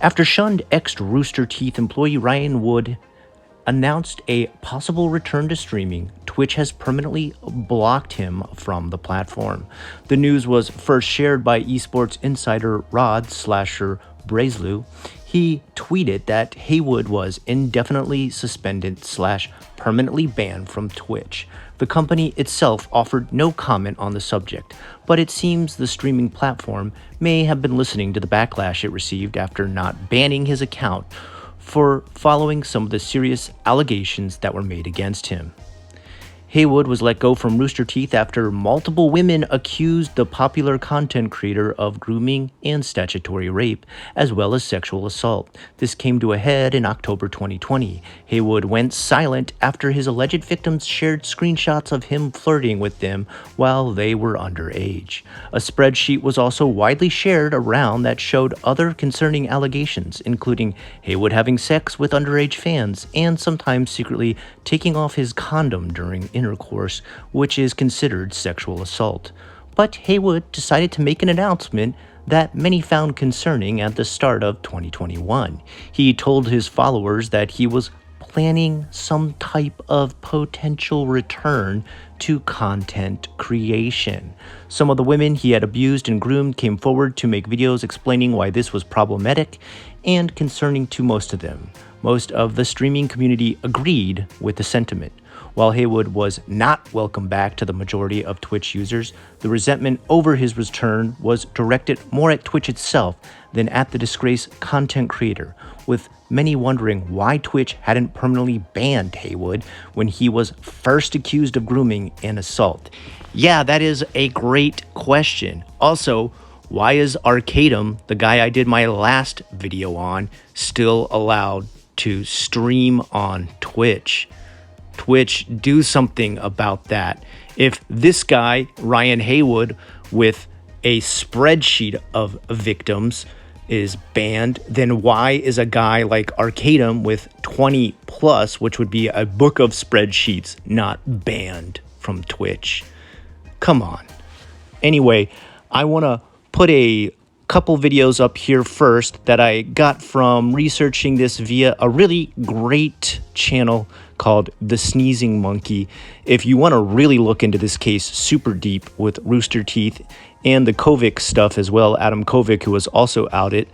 After shunned ex-Rooster Teeth employee Ryan Wood announced a possible return to streaming, Twitch has permanently blocked him from the platform. The news was first shared by esports insider Rod Slasher Brazlew. He tweeted that Haywood was indefinitely suspended / permanently banned from Twitch. The company itself offered no comment on the subject, but it seems the streaming platform may have been listening to the backlash it received after not banning his account for following some of the serious allegations that were made against him. Haywood was let go from Rooster Teeth after multiple women accused the popular content creator of grooming and statutory rape, as well as sexual assault. This came to a head in October 2020. Haywood went silent after his alleged victims shared screenshots of him flirting with them while they were underage. A spreadsheet was also widely shared around that showed other concerning allegations, including Haywood having sex with underage fans and sometimes secretly taking off his condom during intercourse, which is considered sexual assault. But Haywood decided to make an announcement that many found concerning at the start of 2021. He told his followers that he was planning some type of potential return to content creation. Some of the women he had abused and groomed came forward to make videos explaining why this was problematic and concerning to most of them. Most of the streaming community agreed with the sentiment. While Haywood was not welcome back to the majority of Twitch users, the resentment over his return was directed more at Twitch itself than at the disgraced content creator, with many wondering why Twitch hadn't permanently banned Haywood when he was first accused of grooming and assault. Yeah, that is a great question. Also, why is Arcadum, the guy I did my last video on, still allowed to stream on Twitch? Twitch, do something about that. If this guy, Ryan Haywood, with a spreadsheet of victims is banned, then why is a guy like Arcadum with 20 plus, which would be a book of spreadsheets, not banned from Twitch? Come on. Anyway, I want to put a couple videos up here first that I got from researching this via a really great channel called The Sneezing Monkey. If you want to really look into this case super deep with Rooster Teeth and the Kovic stuff as well, Adam Kovic, who was also outed,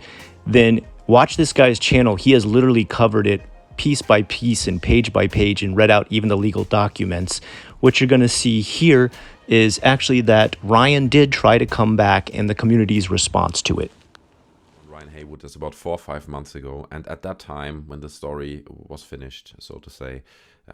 then watch this guy's channel. He has literally covered it piece by piece and page by page and read out even the legal documents. What you're going to see here is actually that Ryan did try to come back and the community's response to it. Ryan Haywood is about 4 or 5 months ago, and at that time when the story was finished, so to say,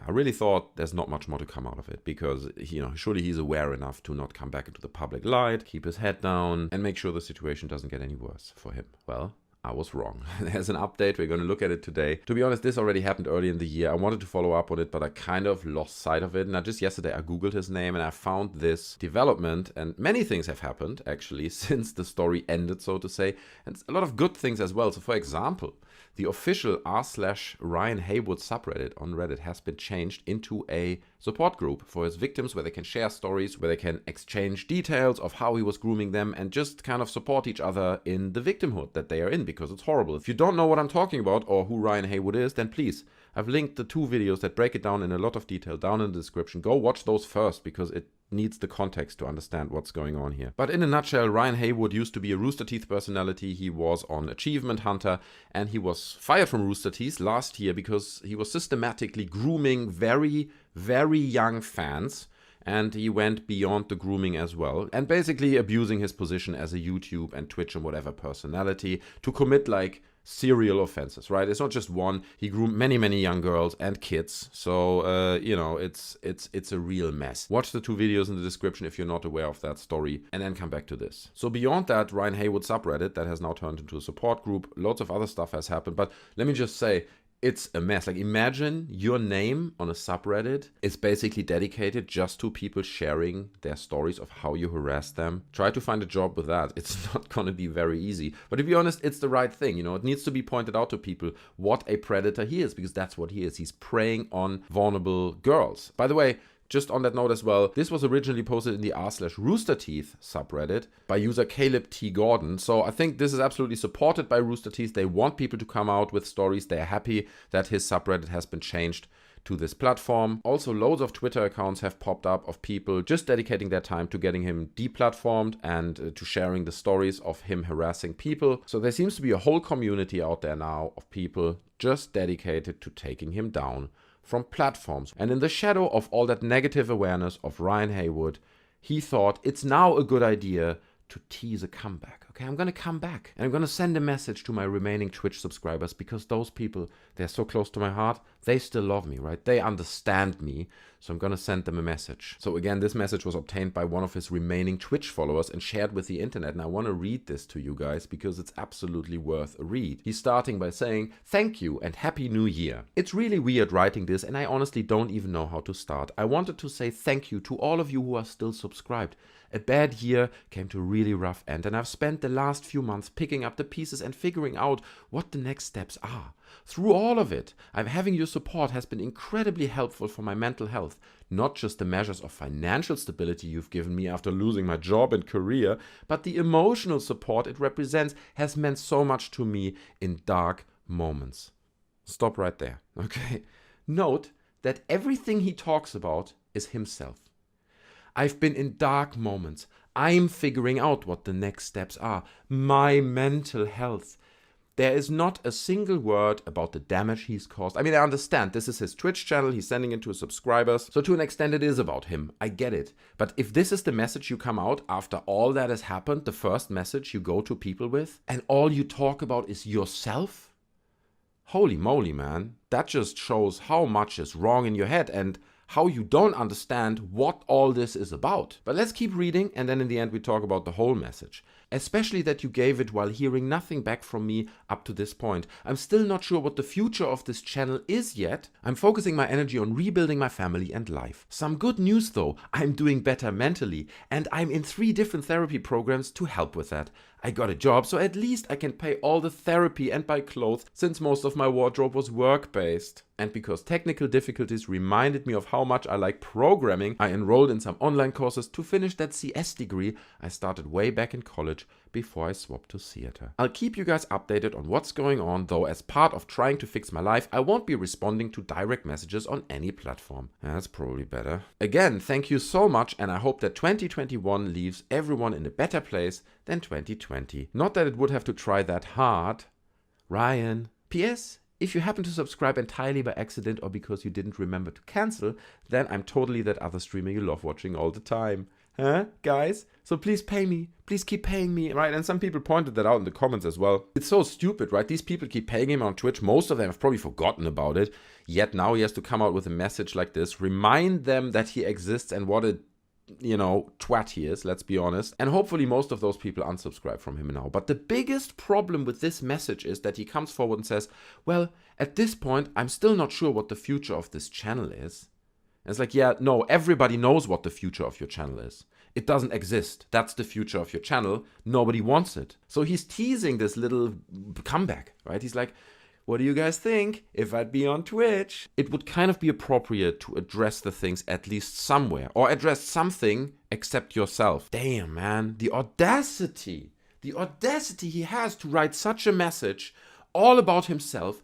I really thought there's not much more to come out of it, because surely he's aware enough to not come back into the public light, keep his head down, and make sure the situation doesn't get any worse for him. Well, I was wrong. There's an update. We're going to look at it today. To be honest, this already happened early in the year. I wanted to follow up on it, but I kind of lost sight of it. And just yesterday, I Googled his name and I found this development. And many things have happened, actually, since the story ended, so to say. And a lot of good things as well. So, for example, the official r/Ryan Haywood subreddit on Reddit has been changed into a support group for his victims, where they can share stories, where they can exchange details of how he was grooming them and just kind of support each other in the victimhood that they are in, because it's horrible. If you don't know what I'm talking about or who Ryan Haywood is, then please, I've linked the 2 videos that break it down in a lot of detail down in the description. Go watch those first, because it needs the context to understand what's going on here. But in a nutshell, Ryan Haywood used to be a Rooster Teeth personality. He was on Achievement Hunter, and he was fired from Rooster Teeth last year because he was systematically grooming very, very young fans. And he went beyond the grooming as well, and basically abusing his position as a YouTube and Twitch and whatever personality to commit like serial offenses, right? It's not just one. He groomed many, many young girls and kids. So, it's a real mess. Watch the 2 videos in the description if you're not aware of that story, and then come back to this. So beyond that, Ryan Haywood subreddit that has now turned into a support group. Lots of other stuff has happened, but let me just say, it's a mess. Like, imagine your name on a subreddit is basically dedicated just to people sharing their stories of how you harass them. Try to find a job with that. It's not going to be very easy. But to be honest, it's the right thing. It needs to be pointed out to people what a predator he is, because that's what he is. He's preying on vulnerable girls. By the way, Just on that note as well, this was originally posted in the r/Rooster Teeth subreddit by user Caleb T. Gordon. So I think this is absolutely supported by Rooster Teeth. They want people to come out with stories. They're happy that his subreddit has been changed to this platform. Also, loads of Twitter accounts have popped up of people just dedicating their time to getting him deplatformed and to sharing the stories of him harassing people. So there seems to be a whole community out there now of people just dedicated to taking him down from platforms. And in the shadow of all that negative awareness of Ryan Haywood, he thought it's now a good idea to tease a comeback. Okay, I'm going to come back and I'm going to send a message to my remaining Twitch subscribers, because those people, they're so close to my heart. They still love me, right? They understand me. So I'm going to send them a message. So again, this message was obtained by one of his remaining Twitch followers and shared with the internet. And I want to read this to you guys because it's absolutely worth a read. He's starting by saying, "Thank you and Happy New Year. It's really weird writing this and I honestly don't even know how to start. I wanted to say thank you to all of you who are still subscribed. A bad year came to a really rough end and I've spent the last few months picking up the pieces and figuring out what the next steps are. Through all of it, having your support has been incredibly helpful for my mental health. Not just the measures of financial stability you've given me after losing my job and career, but the emotional support it represents has meant so much to me in dark moments." Stop right there, okay? Note that everything he talks about is himself. I've been in dark moments. I'm figuring out what the next steps are. My mental health. There is not a single word about the damage he's caused. I mean, I understand this is his Twitch channel. He's sending it to his subscribers. So to an extent, it is about him. I get it. But if this is the message you come out after all that has happened, the first message you go to people with, and all you talk about is yourself, holy moly, man. That just shows how much is wrong in your head and how you don't understand what all this is about. But let's keep reading, and then in the end we talk about the whole message. Especially that you gave it while hearing nothing back from me up to this point. I'm still not sure what the future of this channel is yet. I'm focusing my energy on rebuilding my family and life. Some good news though, I'm doing better mentally, and I'm in 3 different therapy programs to help with that. I got a job, so at least I can pay all the therapy and buy clothes, since most of my wardrobe was work-based. And because technical difficulties reminded me of how much I like programming, I enrolled in some online courses to finish that CS degree I started way back in college before I swapped to theater. I'll keep you guys updated on what's going on, though as part of trying to fix my life, I won't be responding to direct messages on any platform. That's probably better. Again, thank you so much, and I hope that 2021 leaves everyone in a better place than 2020. Not that it would have to try that hard. Ryan. P.S. If you happen to subscribe entirely by accident or because you didn't remember to cancel, then I'm totally that other streamer you love watching all the time. Huh, guys? So please pay me. Please keep paying me, right? And some people pointed that out in the comments as well. It's so stupid, right? These people keep paying him on Twitch. Most of them have probably forgotten about it. Yet now he has to come out with a message like this. Remind them that he exists and what a twat he is, let's be honest. And hopefully most of those people unsubscribe from him now. But the biggest problem with this message is that he comes forward and says, well, at this point, I'm still not sure what the future of this channel is. And it's like, yeah, no, everybody knows what the future of your channel is. It doesn't exist. That's the future of your channel. Nobody wants it. So he's teasing this little comeback, right? He's like, what do you guys think if I'd be on Twitch? It would kind of be appropriate to address the things at least somewhere, or address something except yourself. Damn, man, the audacity he has to write such a message all about himself.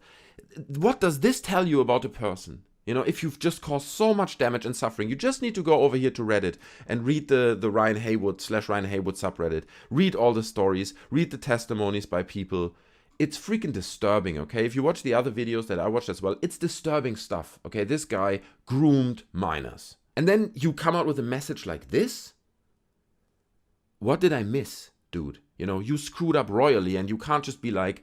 What does this tell you about a person? If you've just caused so much damage and suffering, you just need to go over here to Reddit and read the Ryan Haywood /Ryan Haywood subreddit. Read all the stories, read the testimonies by people. It's freaking disturbing, okay? If you watch the other videos that I watched as well, it's disturbing stuff, okay? This guy groomed minors. And then you come out with a message like this? What did I miss, dude? You screwed up royally and you can't just be like,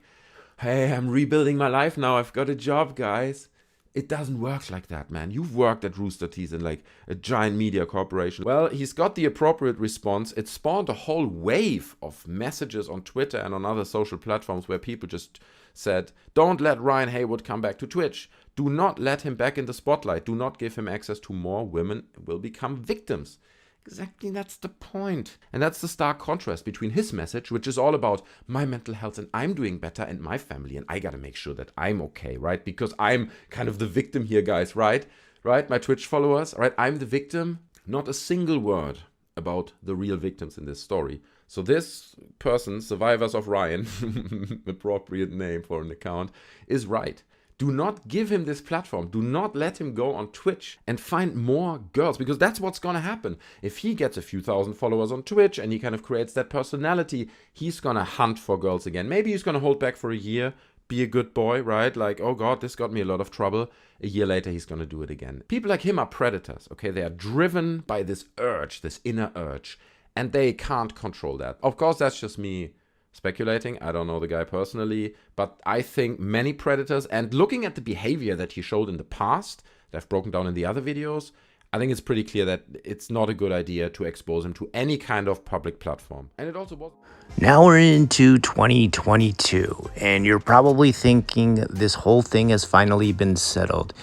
hey, I'm rebuilding my life now, I've got a job, guys. It doesn't work like that, man. You've worked at Rooster Teeth in like a giant media corporation. Well, he's got the appropriate response. It spawned a whole wave of messages on Twitter and on other social platforms where people just said, don't let Ryan Haywood come back to Twitch. Do not let him back in the spotlight. Do not give him access to more women who will become victims. Exactly, that's the point. And that's the stark contrast between his message, which is all about my mental health and I'm doing better, and my family, and I gotta make sure that I'm okay, right? Because I'm kind of the victim here, guys, right? right? My Twitch followers, right? I'm the victim. Not a single word about the real victims in this story. So this person, Survivors of Ryan, appropriate name for an account, is right. Do not give him this platform. Do not let him go on Twitch and find more girls, because that's what's going to happen. If he gets a few thousand followers on Twitch and he kind of creates that personality, he's going to hunt for girls again. Maybe he's going to hold back for a year, be a good boy, right? Like, oh God, this got me a lot of trouble. A year later, he's going to do it again. People like him are predators, okay? They are driven by this urge, this inner urge, and they can't control that. Of course, that's just me speculating. I don't know the guy personally, but I think many predators, and looking at the behavior that he showed in the past, that I've broken down in the other videos, I think it's pretty clear that it's not a good idea to expose him to any kind of public platform. And it also was... Now we're into 2022, and you're probably thinking this whole thing has finally been settled.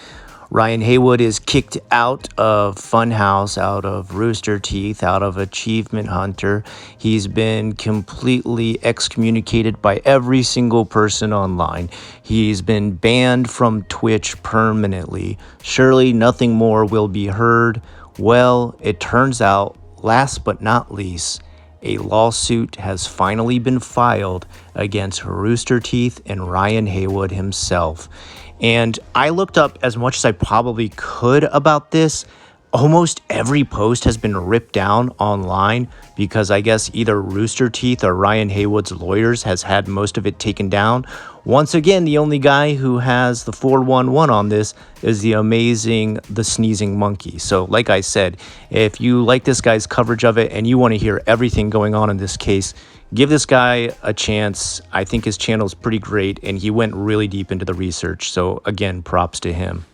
Ryan Haywood is kicked out of Funhaus, out of Rooster Teeth, out of Achievement Hunter. He's been completely excommunicated by every single person online. He's been banned from Twitch permanently. Surely nothing more will be heard. Well, it turns out, last but not least, a lawsuit has finally been filed against Rooster Teeth and Ryan Haywood himself. And I looked up as much as I probably could about this. Almost every post has been ripped down online because I guess either Rooster Teeth or Ryan Haywood's lawyers has had most of it taken down. Once again, the only guy who has the 411 on this is the amazing The Sneezing Monkey. So like I said, if you like this guy's coverage of it and you want to hear everything going on in this case, give this guy a chance. I think his channel is pretty great and he went really deep into the research. So again, props to him.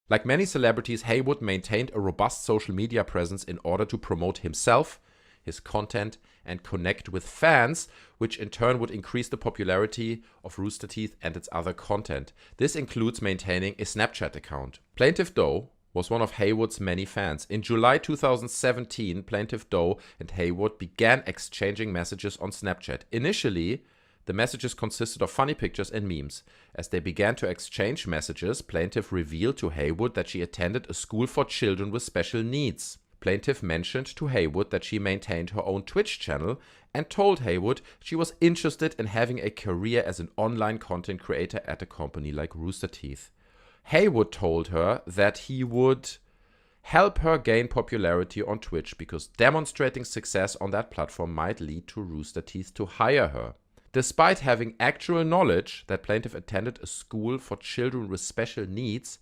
Like many celebrities, Haywood maintained a robust social media presence in order to promote himself, his content, and connect with fans, which in turn would increase the popularity of Rooster Teeth and its other content. This includes maintaining a Snapchat account. Plaintiff Doe was one of Haywood's many fans. In July 2017, Plaintiff Doe and Haywood began exchanging messages on Snapchat. Initially, the messages consisted of funny pictures and memes. As they began to exchange messages, Plaintiff revealed to Haywood that she attended a school for children with special needs. Plaintiff mentioned to Haywood that she maintained her own Twitch channel and told Haywood she was interested in having a career as an online content creator at a company like Rooster Teeth. Haywood told her that he would help her gain popularity on Twitch because demonstrating success on that platform might lead to Rooster Teeth to hire her. Despite having actual knowledge that Plaintiff attended a school for children with special needs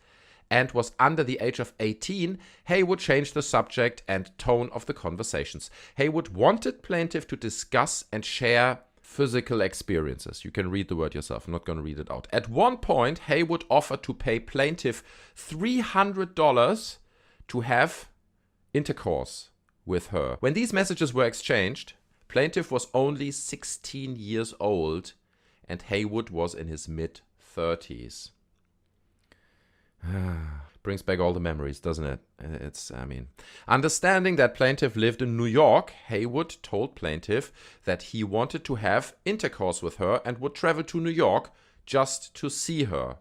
and was under the age of 18, Haywood changed the subject and tone of the conversations. Haywood wanted Plaintiff to discuss and share physical experiences. You can read the word yourself. I'm not going to read it out. At one point, Haywood offered to pay Plaintiff $300 to have intercourse with her. When these messages were exchanged, Plaintiff was only 16 years old and Haywood was in his mid-30s. Brings back all the memories, doesn't it? Understanding that Plaintiff lived in New York, Haywood told Plaintiff that he wanted to have intercourse with her and would travel to New York just to see her.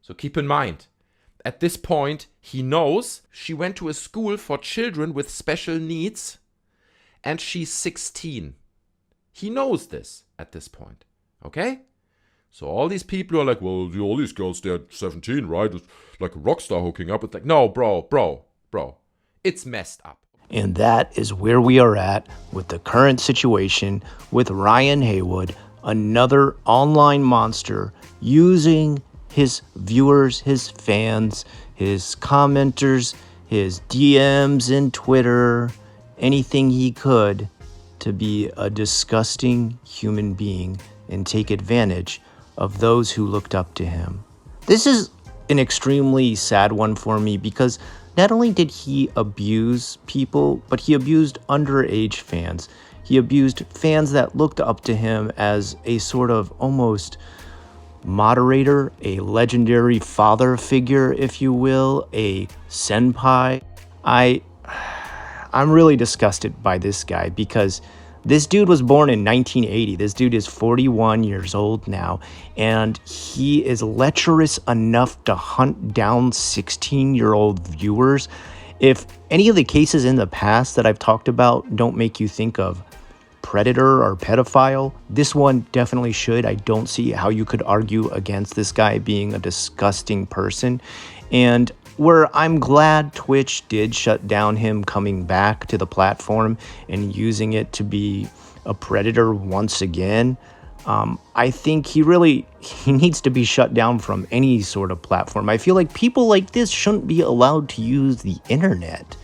So keep in mind, at this point, he knows she went to a school for children with special needs and she's 16. He knows this at this point, okay? So all these people are like, well, all these girls, they're 17, right? It's like a rock star hooking up. It's like, no, bro. It's messed up. And that is where we are at with the current situation with Ryan Haywood, another online monster using his viewers, his fans, his commenters, his DMs in Twitter, anything he could to be a disgusting human being and take advantage of those who looked up to him. This is an extremely sad one for me because not only did he abuse people, but he abused underage fans. He abused fans that looked up to him as a sort of almost moderator, a legendary father figure, if you will, a senpai. I'm really disgusted by this guy because This dude was born in 1980. This dude is 41 years old now, and he is lecherous enough to hunt down 16-year-old viewers. If any of the cases in the past that I've talked about don't make you think of predator or pedophile, this one definitely should. I don't see how you could argue against this guy being a disgusting person. And where I'm glad Twitch did shut down him coming back to the platform and using it to be a predator once again, I think he needs to be shut down from any sort of platform. I feel like people like this shouldn't be allowed to use the internet,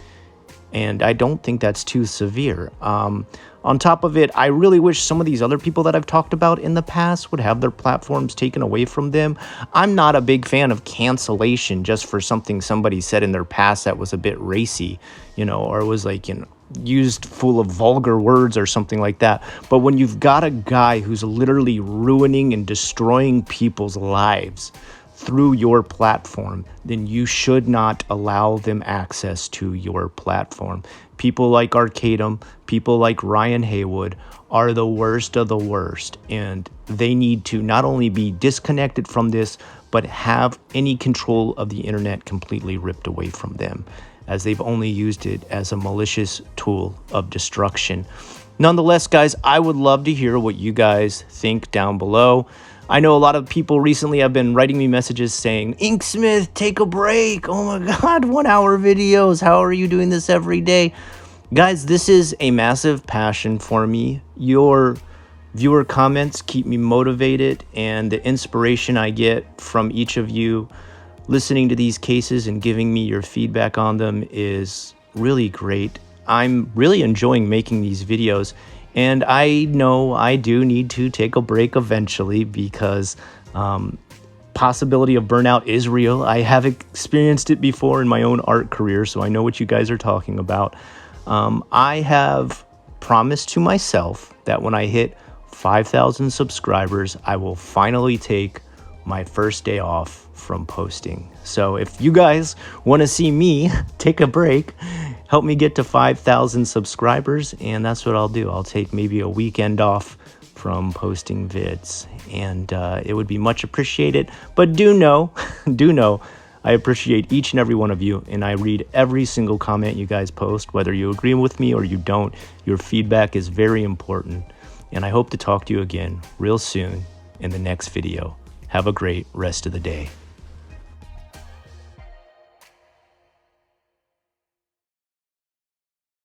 and I don't think that's too severe. On top of it, I really wish some of these other people that I've talked about in the past would have their platforms taken away from them. I'm not a big fan of cancellation just for something somebody said in their past that was a bit racy, or was like, used full of vulgar words or something like that. But when you've got a guy who's literally ruining and destroying people's lives through your platform, then you should not allow them access to your platform. People like Arcadum, people like Ryan Haywood are the worst of the worst, and they need to not only be disconnected from this, but have any control of the internet completely ripped away from them, as they've only used it as a malicious tool of destruction. Nonetheless, guys, I would love to hear what you guys think down below. I know a lot of people recently have been writing me messages saying, Inksmith, take a break. Oh my God, 1 hour videos. How are you doing this every day? Guys, this is a massive passion for me. Your viewer comments keep me motivated, and the inspiration I get from each of you listening to these cases and giving me your feedback on them is really great. I'm really enjoying making these videos. And I know I do need to take a break eventually because possibility of burnout is real. I have experienced it before in my own art career, so I know what you guys are talking about. I have promised to myself that when I hit 5,000 subscribers, I will finally take my first day off from posting. So if you guys want to see me take a break, help me get to 5,000 subscribers, and that's what I'll do. I'll take maybe a weekend off from posting vids, and it would be much appreciated. But do know, I appreciate each and every one of you, and I read every single comment you guys post, whether you agree with me or you don't. Your feedback is very important, and I hope to talk to you again real soon in the next video. Have a great rest of the day.